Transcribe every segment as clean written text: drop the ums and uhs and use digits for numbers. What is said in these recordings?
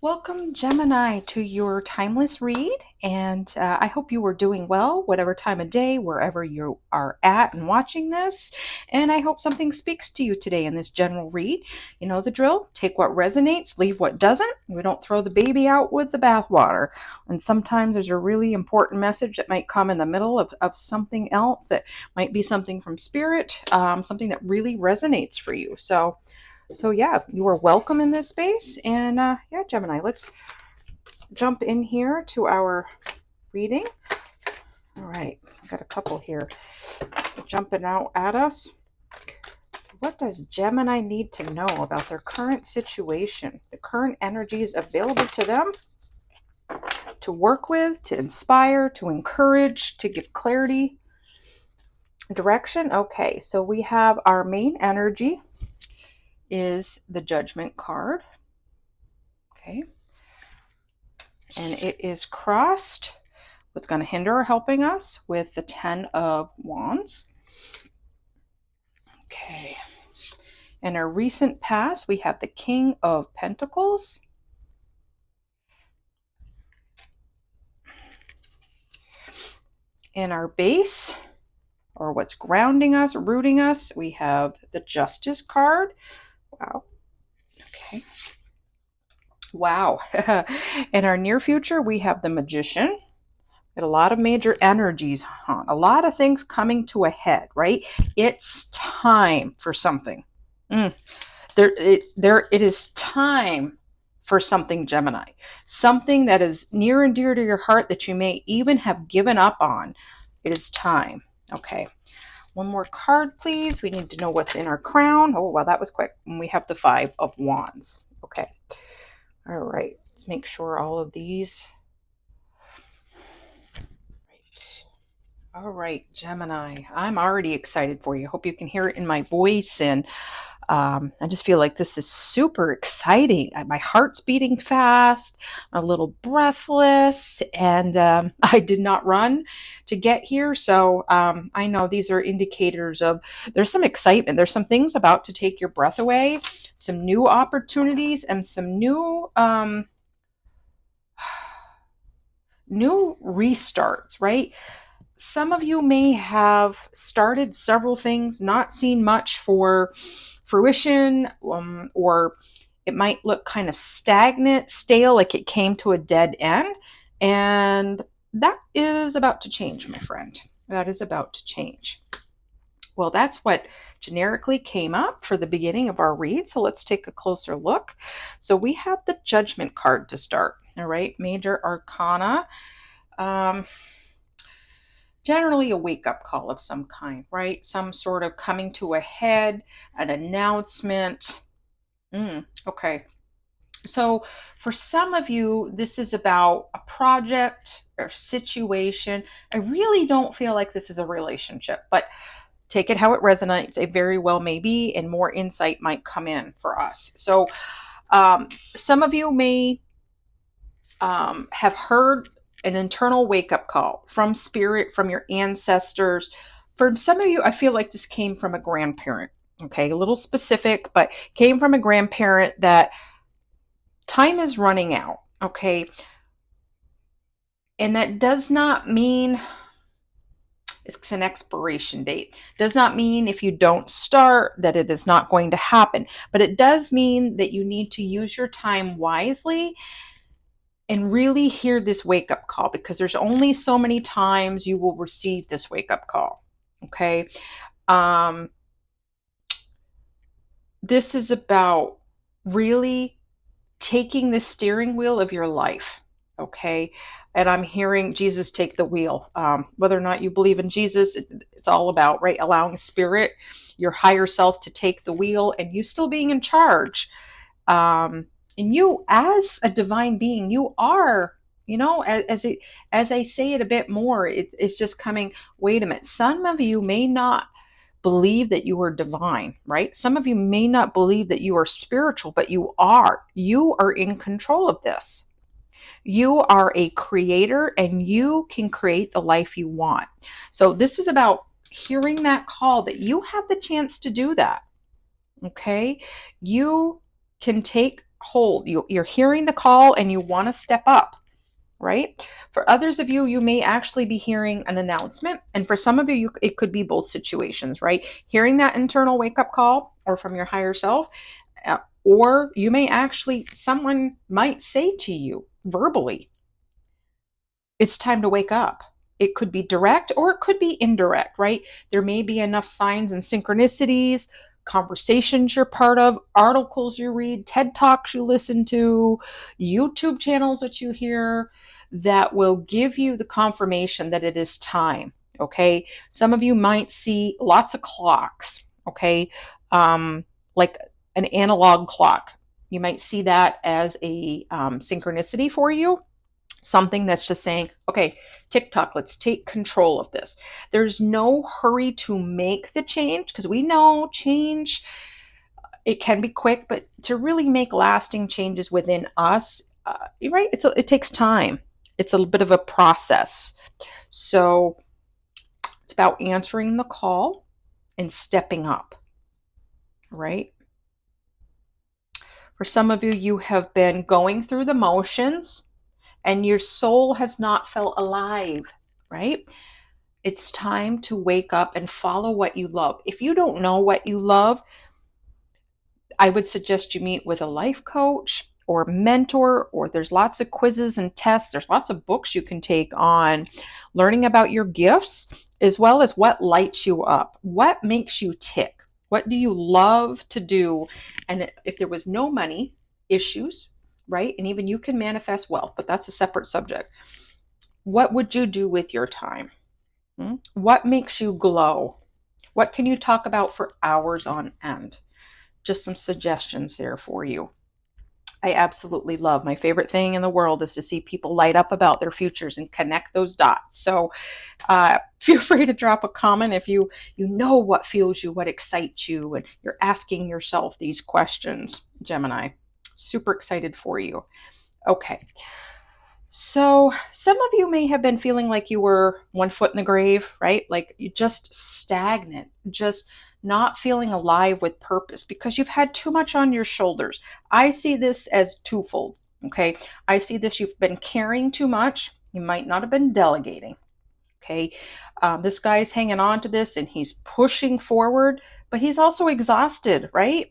Welcome, Gemini, to your timeless read. And I hope you are doing well, whatever time of day, wherever you are at and watching this. And I hope something speaks to you today in this general read. You know the drill. Take what resonates, leave what doesn't. We don't throw the baby out with the bathwater. And sometimes there's a really important message that might come in the middle of something else that might be something from spirit, something that really resonates for you. So yeah, you are welcome in this space. And yeah, Gemini, let's jump in here to our reading. All right, I got a couple here jumping out at us. What does Gemini need to know about their current situation, the current energies available to them to work with, to inspire, to encourage, to give clarity, direction? Okay, so we have our main energy is the Judgment card. Okay. And it is crossed. What's going to hinder or helping us with the 10 of Wands. Okay. In our recent past, we have the King of Pentacles. In our base, or what's grounding us, rooting us, we have the Justice card. Wow. Okay. Wow. In our near future, we have the Magician. Got a lot of major energies, a lot of things coming to a head, right? It's time for something. It is time for something, Gemini. Something that is near and dear to your heart that you may even have given up on. It is time. Okay. One more card, please. We need to know what's in our crown. Oh, wow, that was quick. And we have the 5 of Wands. Okay. All right. Let's make sure all of these. All right, Gemini. I'm already excited for you. Hope you can hear it in my voice. And I just feel like this is super exciting. My heart's beating fast, I'm a little breathless, and I did not run to get here. So I know these are indicators of there's some excitement. There's some things about to take your breath away, some new opportunities, and some new restarts, right? Some of you may have started several things, not seen much for fruition, or it might look kind of stagnant, stale, like it came to a dead end. And that is about to change, my friend. That is about to change. Well, that's what generically came up for the beginning of our read. So let's take a closer look. So we have the Judgment card to start. All right, Major Arcana. Generally a wake-up call of some kind, right? Some sort of coming to a head, an announcement. Okay. So for some of you, this is about a project or situation. I really don't feel like this is a relationship, but take it how it resonates. It very well may be, and more insight might come in for us. So some of you may have heard an internal wake-up call from spirit, from your ancestors. For some of you, I feel like this came from a grandparent. Okay, a little specific, but came from a grandparent that time is running out. Okay, and that does not mean it's an expiration date. Does not mean if you don't start that it is not going to happen, but it does mean that you need to use your time wisely and really hear this wake-up call, because there's only so many times you will receive this wake-up call. Okay. This is about really taking the steering wheel of your life. Okay. And I'm hearing Jesus take the wheel. Whether or not you believe in Jesus, it's all about, right, allowing spirit, your higher self, to take the wheel and you still being in charge. And you, as a divine being, you are, as I say it a bit more, it's just coming, wait a minute. Some of you may not believe that you are divine, right? Some of you may not believe that you are spiritual, but you are. You are in control of this. You are a creator and you can create the life you want. So this is about hearing that call that you have the chance to do that. Okay? You can take hold. You're hearing the call and you want to step up, right? For others of you, you may actually be hearing an announcement. And for some of you, it could be both situations, right? Hearing that internal wake up call or from your higher self, or you may actually, someone might say to you verbally, it's time to wake up. It could be direct or it could be indirect, right? There may be enough signs and synchronicities, conversations you're part of, articles you read, TED Talks you listen to, YouTube channels that you hear that will give you the confirmation that it is time. Okay. Some of you might see lots of clocks. Okay. Um, like an analog clock. You might see that as a synchronicity for you, something that's just saying, okay, TikTok, let's take control of this. There's no hurry to make the change because we know change, it can be quick, but to really make lasting changes within us, right? It takes time. It's a bit of a process. So it's about answering the call and stepping up, right? For some of you, you have been going through the motions and your soul has not felt alive, right? It's time to wake up and follow what you love. If you don't know what you love, I would suggest you meet with a life coach or mentor, or there's lots of quizzes and tests. There's lots of books you can take on learning about your gifts, as well as what lights you up, what makes you tick, what do you love to do. And if there was no money issues, right? And even you can manifest wealth, but that's a separate subject. What would you do with your time? What makes you glow? What can you talk about for hours on end? Just some suggestions there for you. I absolutely love, my favorite thing in the world is to see people light up about their futures and connect those dots. So feel free to drop a comment if you know what fuels you, what excites you, and you're asking yourself these questions, Gemini. Super excited for you. Okay. So, some of you may have been feeling like you were one foot in the grave, right? Like you just stagnant, just not feeling alive with purpose because you've had too much on your shoulders. I see this as twofold, okay? I see this, you've been carrying too much. You might not have been delegating, okay? This guy's hanging on to this and he's pushing forward, but he's also exhausted, right?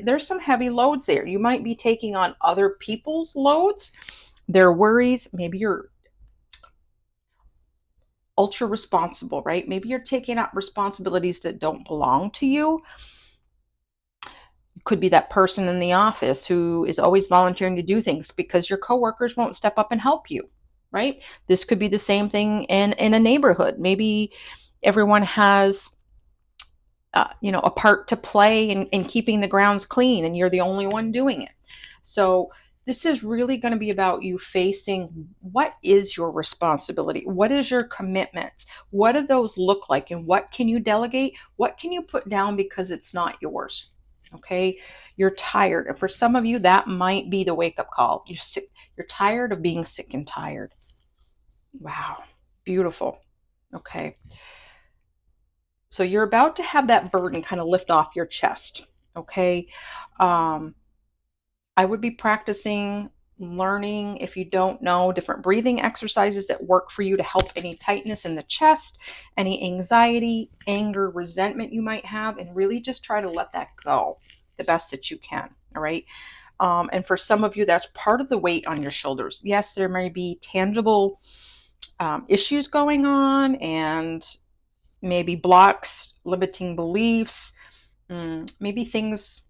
There's some heavy loads there. You might be taking on other people's loads, their worries. Maybe you're ultra responsible, right? Maybe you're taking up responsibilities that don't belong to you. You could be that person in the office who is always volunteering to do things because your coworkers won't step up and help you, right? This could be the same thing in a neighborhood. Maybe everyone has a part to play in keeping the grounds clean and you're the only one doing it. So this is really going to be about you facing what is your responsibility? What is your commitment? What do those look like? And what can you delegate? What can you put down because it's not yours? Okay. You're tired. And for some of you, that might be the wake up call. You're sick. You're tired of being sick and tired. Wow. Beautiful. Okay. So you're about to have that burden kind of lift off your chest. Okay. I would be practicing learning, if you don't know, different breathing exercises that work for you to help any tightness in the chest, any anxiety, anger, resentment you might have, and really just try to let that go the best that you can. All right. And for some of you, that's part of the weight on your shoulders. Yes, there may be tangible issues going on and maybe blocks, limiting beliefs, maybe things,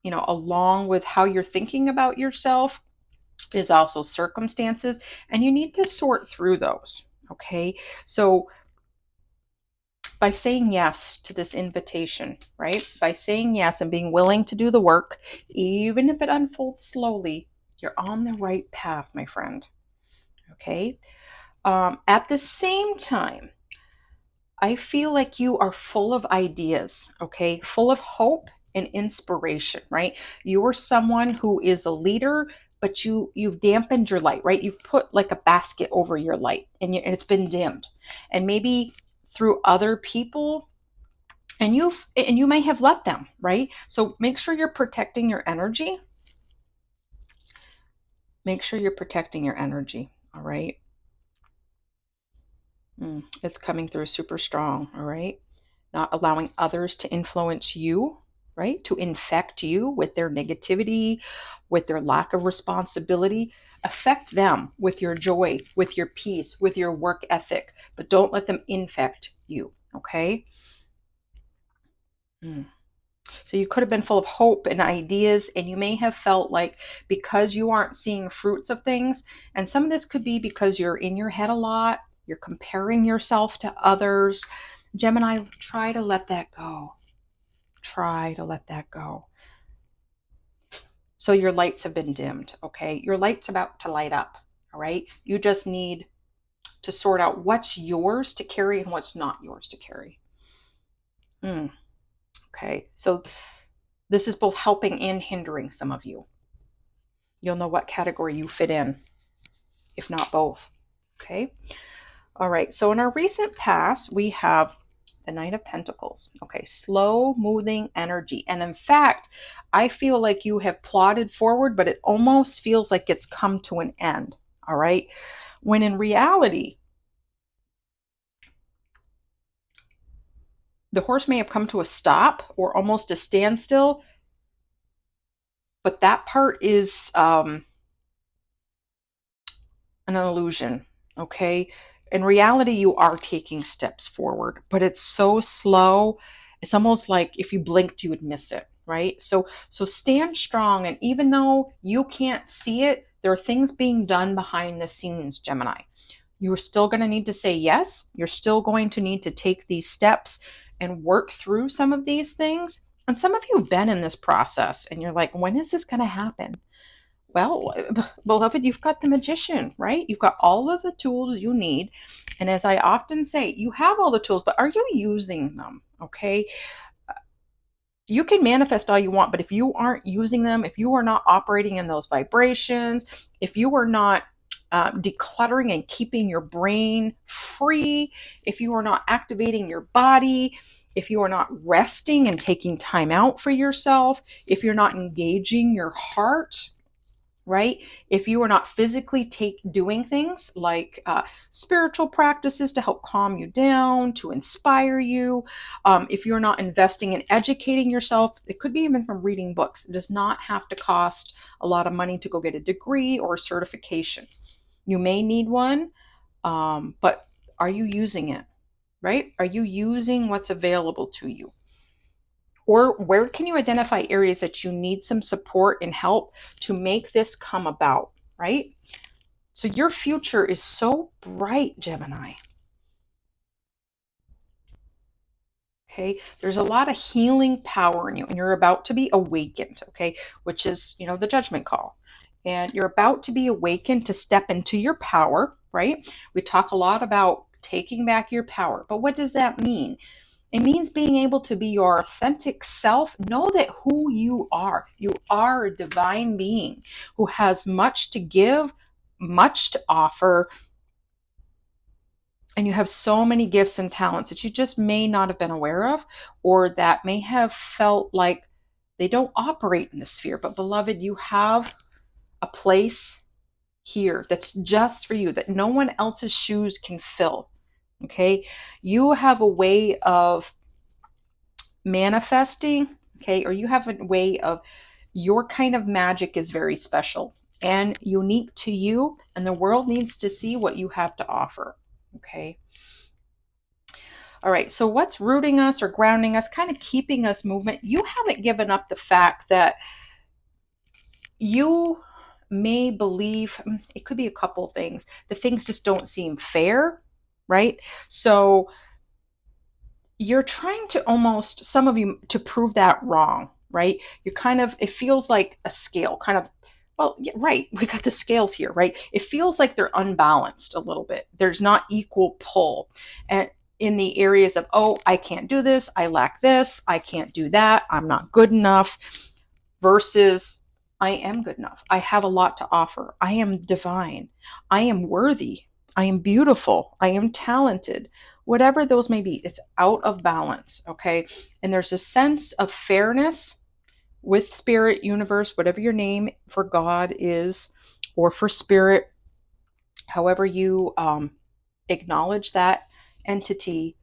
along with how you're thinking about yourself is also circumstances, and you need to sort through those. Okay. So by saying yes to this invitation, right? By saying yes and being willing to do the work, even if it unfolds slowly, you're on the right path, my friend. Okay. At the same time, I feel like you are full of ideas, okay? Full of hope and inspiration, right? You are someone who is a leader, but you've dampened your light, right? You've put like a basket over your light and it's been dimmed. And maybe through other people, and you may have let them, right? So make sure you're protecting your energy, Make sure you're protecting your energy, all right? It's coming through super strong, all right? Not allowing others to influence you, right? To infect you with their negativity, with their lack of responsibility. Affect them with your joy, with your peace, with your work ethic, but don't let them infect you, okay? Mm. So you could have been full of hope and ideas, and you may have felt like because you aren't seeing fruits of things, and some of this could be because you're in your head a lot, you're comparing yourself to others. Gemini, try to let that go. Try to let that go. So your lights have been dimmed, okay? Your light's about to light up, all right? You just need to sort out what's yours to carry and what's not yours to carry. Okay, so this is both helping and hindering some of you. You'll know what category you fit in, if not both. Okay. All right. So in our recent past, we have the Knight of Pentacles. Okay. Slow moving energy. And in fact, I feel like you have plodded forward, but it almost feels like it's come to an end. All right. When in reality, the horse may have come to a stop or almost a standstill, but that part is an illusion, okay? In reality, you are taking steps forward, but it's so slow. It's almost like if you blinked, you would miss it, right? So stand strong, and even though you can't see it, there are things being done behind the scenes, Gemini. You're still going to need to say yes. You're still going to need to take these steps and work through some of these things. And some of you have been in this process and you're like, when is this going to happen? Well, beloved, you've got the magician, right? You've got all of the tools you need. And as I often say, you have all the tools, but are you using them? Okay. You can manifest all you want, but if you aren't using them, if you are not operating in those vibrations, if you are not decluttering and keeping your brain free, if you are not activating your body, if you are not resting and taking time out for yourself, if you're not engaging your heart, right? If you are not physically doing things like spiritual practices to help calm you down, to inspire you, if you're not investing in educating yourself, it could be even from reading books. It does not have to cost a lot of money to go get a degree or a certification. You may need one, but are you using it, right? Are you using what's available to you? Or where can you identify areas that you need some support and help to make this come about, right? So your future is so bright, Gemini. Okay, there's a lot of healing power in you, and you're about to be awakened, okay, which is, the judgment call. And you're about to be awakened to step into your power, right? We talk a lot about taking back your power, but what does that mean? It means being able to be your authentic self. Know that who you are. You are a divine being who has much to give, much to offer, and you have so many gifts and talents that you just may not have been aware of, or that may have felt like they don't operate in the sphere. But, beloved, you have a place here that's just for you, that no one else's shoes can fill. Okay? You have a way of manifesting, okay, or you have a way of, your kind of magic is very special and unique to you, and the world needs to see what you have to offer. Okay. All right. So what's rooting us or grounding us, kind of keeping us movement? You haven't given up the fact that you may believe, it could be a couple things, that things just don't seem fair, right? So you're trying to, almost some of you, to prove that wrong, right? You're kind of, it feels like a scale, kind of, well, yeah, right, we got the scales here, right? It feels like they're unbalanced a little bit. There's not equal pull. And in the areas of, oh, I can't do this, I lack this, I can't do that, I'm not good enough, versus I am good enough. I have a lot to offer. I am divine. I am worthy. I am beautiful. I am talented. Whatever those may be, it's out of balance, okay? And there's a sense of fairness with spirit, universe, whatever your name for God is. or for spirit, however you acknowledge that entity,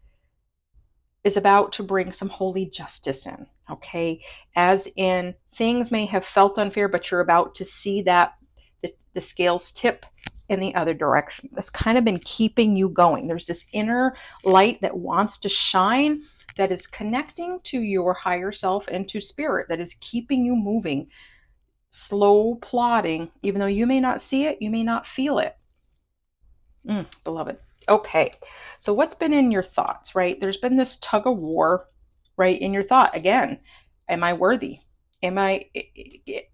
is about to bring some holy justice in, okay? As in, things may have felt unfair, but you're about to see that the scales tip in the other direction. That's kind of been keeping you going. There's this inner light that wants to shine, that is connecting to your higher self and to spirit, that is keeping you moving, slow plodding, even though you may not see it, you may not feel it. Beloved. Okay. So what's been in your thoughts, right? There's been this tug of war, right? In your thought again. Am I worthy?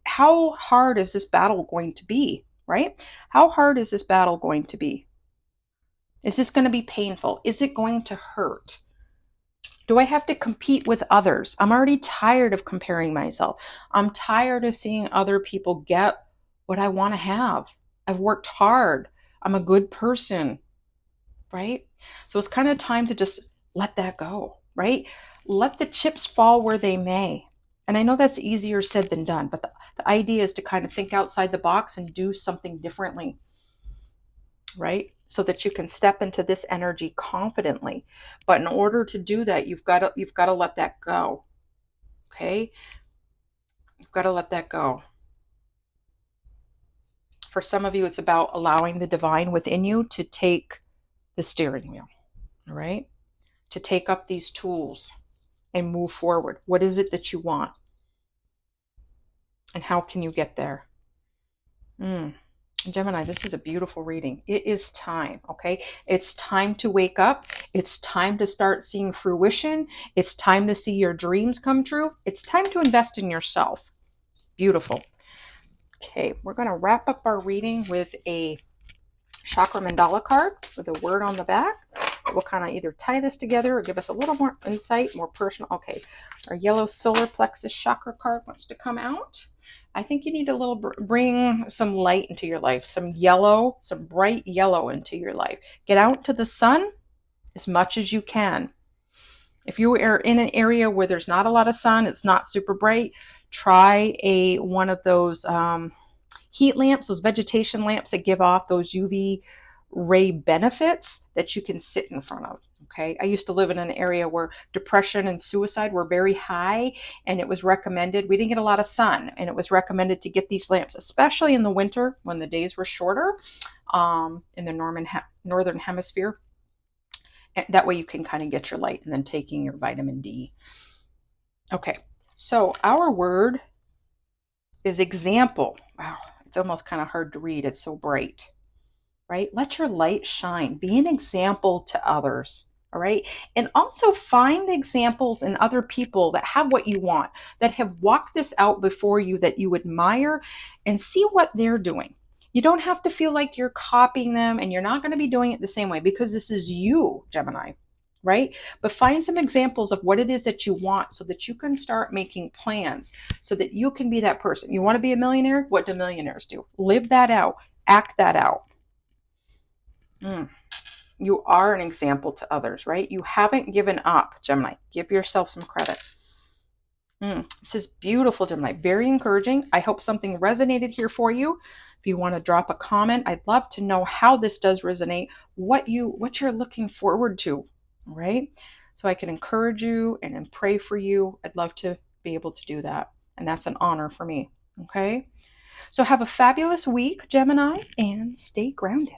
How hard is this battle going to be, right? How hard is this battle going to be? Is this going to be painful? Is it going to hurt? Do I have to compete with others? I'm already tired of comparing myself. I'm tired of seeing other people get what I want to have. I've worked hard. I'm a good person, right? So it's kind of time to just let that go, right? Let the chips fall where they may. And I know that's easier said than done, but the idea is to kind of think outside the box and do something differently, right? So that you can step into this energy confidently. But in order to do that, you've got to let that go. Okay? You've got to let that go. For some of you, it's about allowing the divine within you to take the steering wheel, all right? To take up these tools and move forward. What is it that you want? And how can you get there? Gemini, this is a beautiful reading. It is time, okay? It's time to wake up. It's time to start seeing fruition. It's time to see your dreams come true. It's time to invest in yourself. Beautiful. Okay, we're going to wrap up our reading with a chakra mandala card with a word on the back. We'll kind of either tie this together or give us a little more insight, more personal. Okay, our yellow solar plexus chakra card wants to come out. I think you need a little, bring some light into your life, some yellow, some bright yellow into your life. Get out to the sun as much as you can. If you are in an area where there's not a lot of sun, it's not super bright, try one of those heat lamps, those vegetation lamps that give off those UV ray benefits that you can sit in front of. Okay. I used to live in an area where depression and suicide were very high, and it was recommended. We didn't get a lot of sun, and it was recommended to get these lamps, especially in the winter when the days were shorter, in the northern hemisphere. And that way you can kind of get your light and then taking your vitamin D. Okay. So our word is example. Wow. It's almost kind of hard to read. It's so bright, right? Let your light shine. Be an example to others, all right? And also find examples in other people that have what you want, that have walked this out before you, that you admire, and see what they're doing. You don't have to feel like you're copying them, and you're not going to be doing it the same way, because this is you, Gemini, right? But find some examples of what it is that you want, so that you can start making plans, so that you can be that person. You want to be a millionaire? What do millionaires do? Live that out, act that out. You are an example to others, right? You haven't given up, Gemini. Give yourself some credit. This is beautiful, Gemini. Very encouraging. I hope something resonated here for you. If you want to drop a comment, I'd love to know how this does resonate, what you're looking forward to, all right? So I can encourage you and pray for you. I'd love to be able to do that. And that's an honor for me, okay? So have a fabulous week, Gemini, and stay grounded.